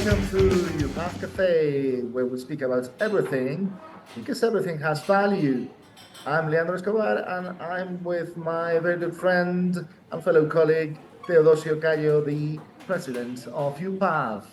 welcome to UPAV Café, where we speak about everything, because everything has value. I'm Leandro Escobar, and I'm with my very good friend and fellow colleague, Teodosio Cayo, the president of UPAV.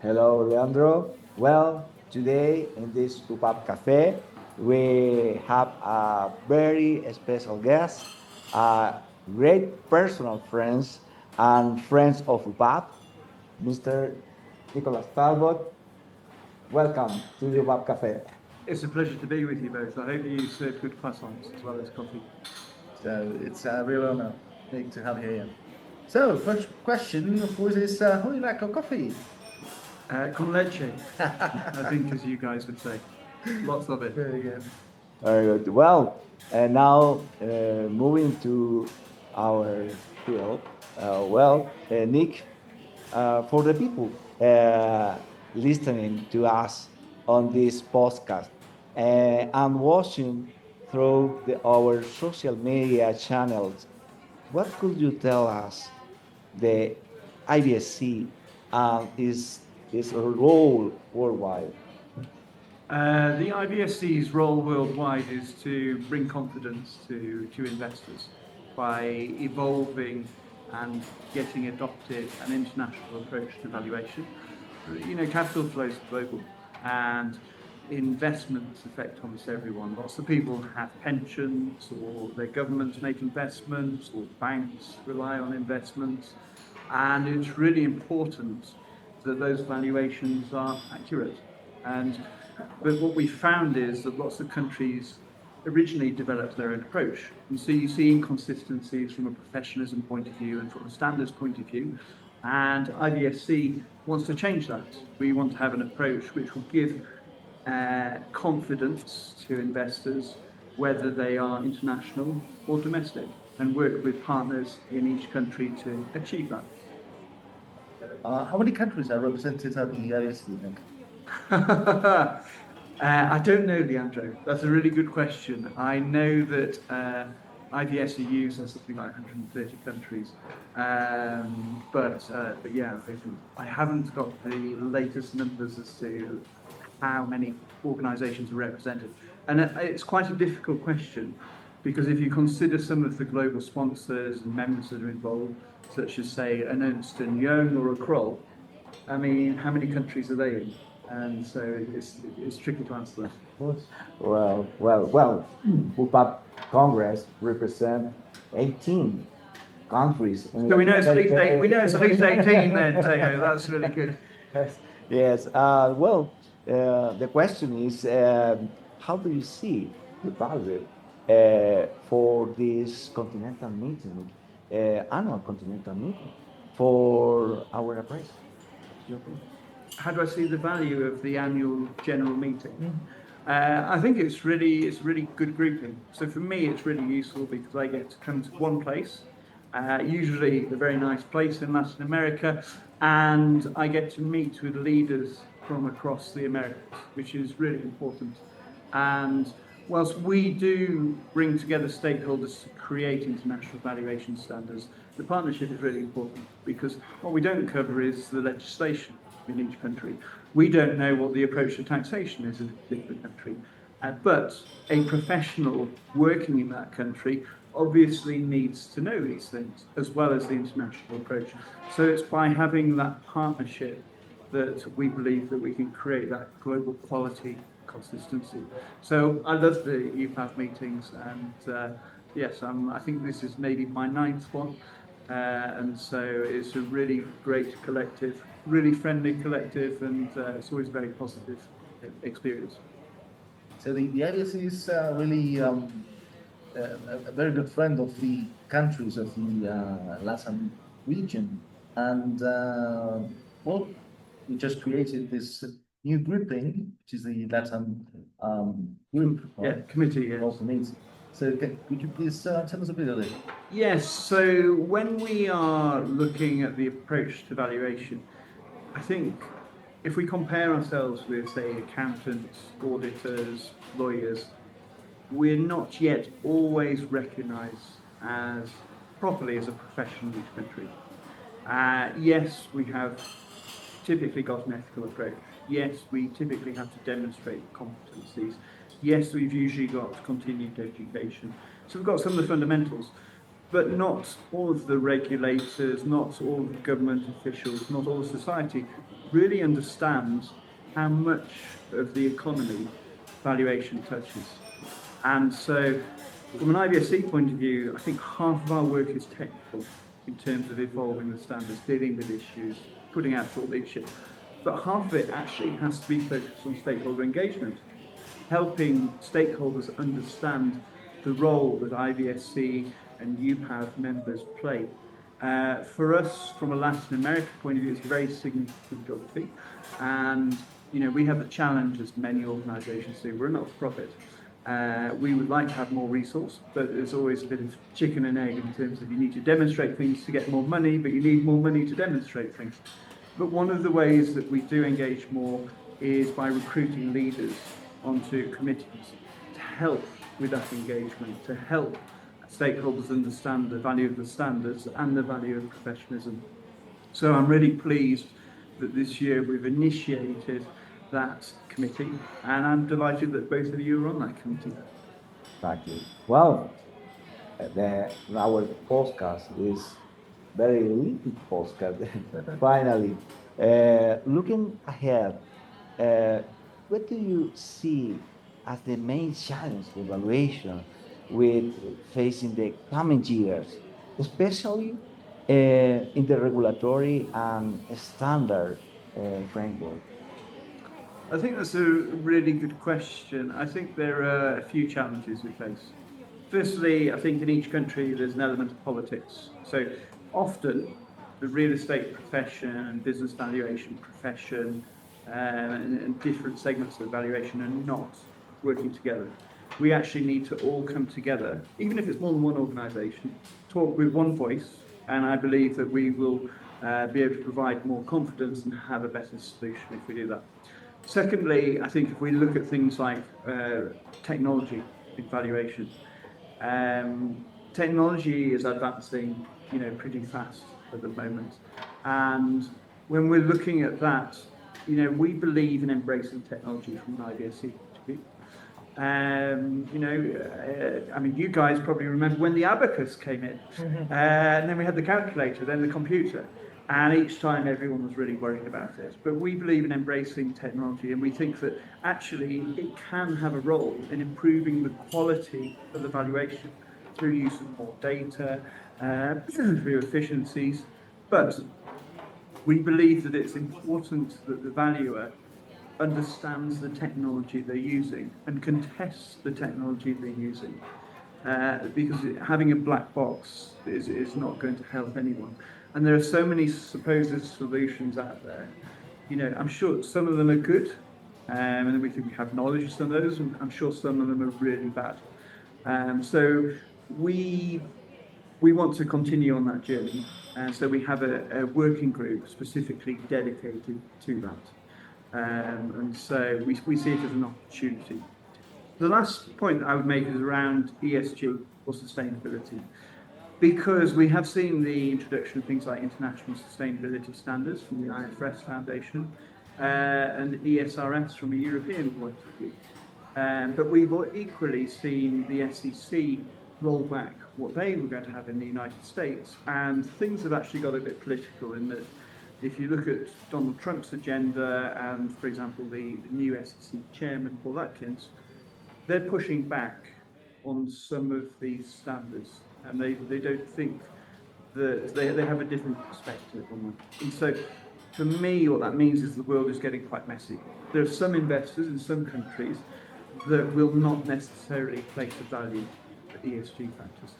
Hello, Leandro. Well, today in this UPAV Café, we have a very special guest, great personal friends and friends of UPAV, Mr. Nicholas Talbot. Welcome to UPAV Café. It's a pleasure to be with you both. I hope you serve good croissants as well as coffee. So it's a real honor Nick, to have you here. So, first question, who is who do you like your coffee? Con leche, I think, as you guys would say. Lots of it. Very good. Very good. Well, and now moving to our field. Nick, for the people listening to us on this podcast and watching through our social media channels, what could you tell us the IBSC and its role worldwide? The IBSC's role worldwide is to bring confidence to investors by evolving and getting adopted an international approach to valuation. You know, capital flows are global and investments affect almost everyone. Lots of people have pensions, or their governments make investments, or banks rely on investments, and it's really important that those valuations are accurate. But what we found is that lots of countries originally developed their own approach. And so you see inconsistencies from a professionalism point of view and from a standards point of view. And IBSC wants to change that. We want to have an approach which will give confidence to investors, whether they are international or domestic, and work with partners in each country to achieve that. How many countries are represented at the ISC, you think? I don't know, Leandro. That's a really good question. I know that IVS are used in something like 130 countries, but yeah, I haven't got the latest numbers as to how many organisations are represented, and it's quite a difficult question because if you consider some of the global sponsors and members that are involved, such as say an Ernst & Young or a Kroll, I mean, how many countries are they in? And so it's tricky to answer that. Well, UPAP Congress represent 18 countries. So we know it's at least 18 then, Teo. That's really good. Yes. The question is, how do you see the value for this continental meeting, annual continental meeting, for our appraisal? How do I see the value of the annual general meeting? I think it's really good grouping. So for me, it's really useful because I get to come to one place, usually a very nice place in Latin America, and I get to meet with leaders from across the Americas, which is really important. And whilst we do bring together stakeholders to create international valuation standards, the partnership is really important because what we don't cover is the legislation in each country. We don't know what the approach to taxation is in a particular country, but a professional working in that country obviously needs to know these things as well as the international approach. So it's by having that partnership that we believe that we can create that global quality consistency. So I love the UPAV meetings, and yes, I think this is maybe my 9th one, and so it's a really great collective, really friendly collective, and it's always a very positive experience. So the IBSC is really a very good friend of the countries of the LATAM region, and well, we just created this new grouping, which is the LATAM group. Yeah, committee. Yeah. Also means. So could you please tell us a bit of it? Yes. So when we are looking at the approach to valuation, I think if we compare ourselves with, say, accountants, auditors, lawyers, we're not yet always recognised as properly as a profession in each country. Yes, we have typically got an ethical approach. Yes, we typically have to demonstrate competencies. Yes, we've usually got continued education. So we've got some of the fundamentals, but not all of the regulators, not all of the government officials, not all of society really understands how much of the economy valuation touches. And so from an IBSC point of view, I think half of our work is technical in terms of evolving the standards, dealing with issues, putting out thought leadership. But half of it actually has to be focused on stakeholder engagement, helping stakeholders understand the role that IBSC and UPAV members play. For us, from a Latin America point of view, it's a very significant geography. And, we have the challenge, as many organisations do, we're a not-for-profit. We would like to have more resource, but there's always a bit of chicken and egg in terms of you need to demonstrate things to get more money, but you need more money to demonstrate things. But one of the ways that we do engage more is by recruiting leaders onto committees to help with that engagement, to help stakeholders understand the value of the standards and the value of professionalism. So I'm really pleased that this year we've initiated that committee, and I'm delighted that both of you are on that committee. Exactly. Well, our podcast is very limited podcast. Finally, looking ahead, what do you see as the main challenge evaluation with facing the coming years, especially in the regulatory and standard framework? I think that's a really good question. I think there are a few challenges we face. Firstly, I think in each country there's an element of politics. So often the real estate profession and business valuation profession and different segments of valuation are not working together. We actually need to all come together, even if it's more than one organisation, talk with one voice, and I believe that we will be able to provide more confidence and have a better solution if we do that. Secondly, I think if we look at things like technology evaluation, technology is advancing, pretty fast at the moment. And when we're looking at that, we believe in embracing technology from an IBSC point of view. You guys probably remember when the abacus came in, and then we had the calculator, then the computer. And each time everyone was really worried about it. But we believe in embracing technology, and we think that actually it can have a role in improving the quality of the valuation through use of more data, through efficiencies. But we believe that it's important that the valuer understands the technology they're using and can test the technology they're using. Because having a black box is not going to help anyone. And there are so many supposed solutions out there. I'm sure some of them are good, and we think we have knowledge of some of those, and I'm sure some of them are really bad. So we want to continue on that journey, and so we have a working group specifically dedicated to that. And so we see it as an opportunity. The last point I would make is around ESG or sustainability. Because we have seen the introduction of things like international sustainability standards from the IFRS Foundation and ESRS from a European point of view. But we've equally seen the SEC roll back what they were going to have in the United States. And things have actually got a bit political in that if you look at Donald Trump's agenda and, for example, the new SEC chairman, Paul Atkins, they're pushing back on some of these standards. And they don't think that they have a different perspective on them. And so for me, what that means is the world is getting quite messy. There are some investors in some countries that will not necessarily place a value for ESG factors.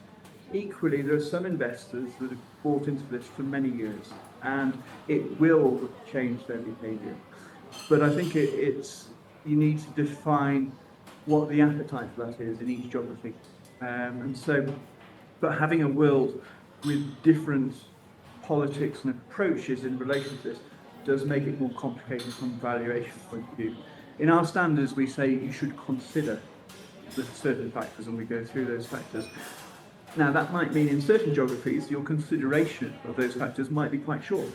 Equally, there are some investors that have bought into this for many years, and it will change their behaviour. But I think you need to define what the appetite for that is in each geography. But having a world with different politics and approaches in relation to this does make it more complicated from a valuation point of view. In our standards, we say you should consider the certain factors, and we go through those factors. Now, that might mean in certain geographies, your consideration of those factors might be quite short.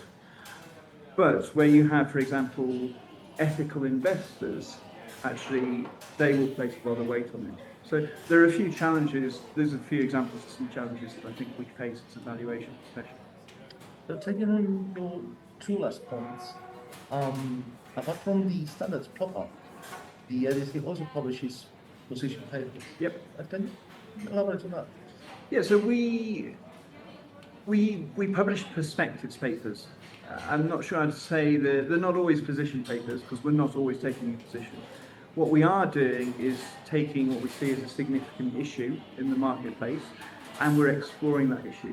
But where you have, for example, ethical investors, actually, they will place a lot of weight on it. So there are a few challenges. There's a few examples of some challenges that I think we face as a valuation profession. So taking on your two last points, apart from the standards proper, the ADC also publishes position papers. Yep. Can you elaborate on that? Yeah, so we publish perspectives papers. I'm not sure I'd say they're not always position papers because we're not always taking a position. What we are doing is taking what we see as a significant issue in the marketplace and we're exploring that issue.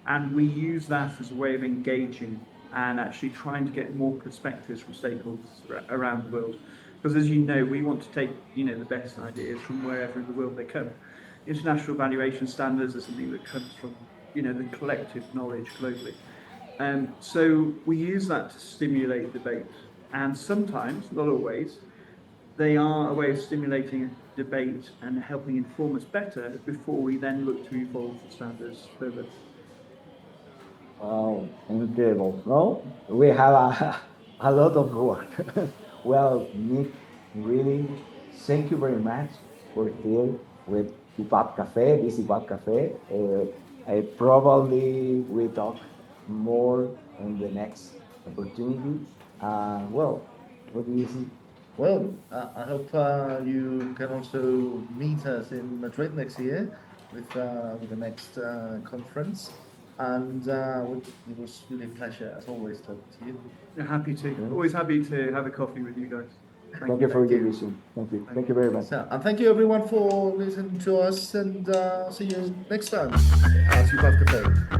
And we use that as a way of engaging and actually trying to get more perspectives from stakeholders around the world. Because as you know, we want to take the best ideas from wherever in the world they come. International valuation standards are something that comes from the collective knowledge globally. So we use that to stimulate debate. And sometimes, not always, they are a way of stimulating debate and helping inform us better before we then look to evolve the standards further. Wow, incredible. No, we have a lot of work. Well, Nick, really, thank you very much for here with UPAV Café, this UPAV Café. I probably will talk more in the next opportunity. Well, what do you think? Well, I hope you can also meet us in Madrid next year with the next conference. And it was really a pleasure, as always, talking to you. You're happy to. Always happy to have a coffee with you guys. Thank you for your vision. Thank you. Thank you very much. So, and thank you everyone for listening to us, and see you next time at UPAV Café.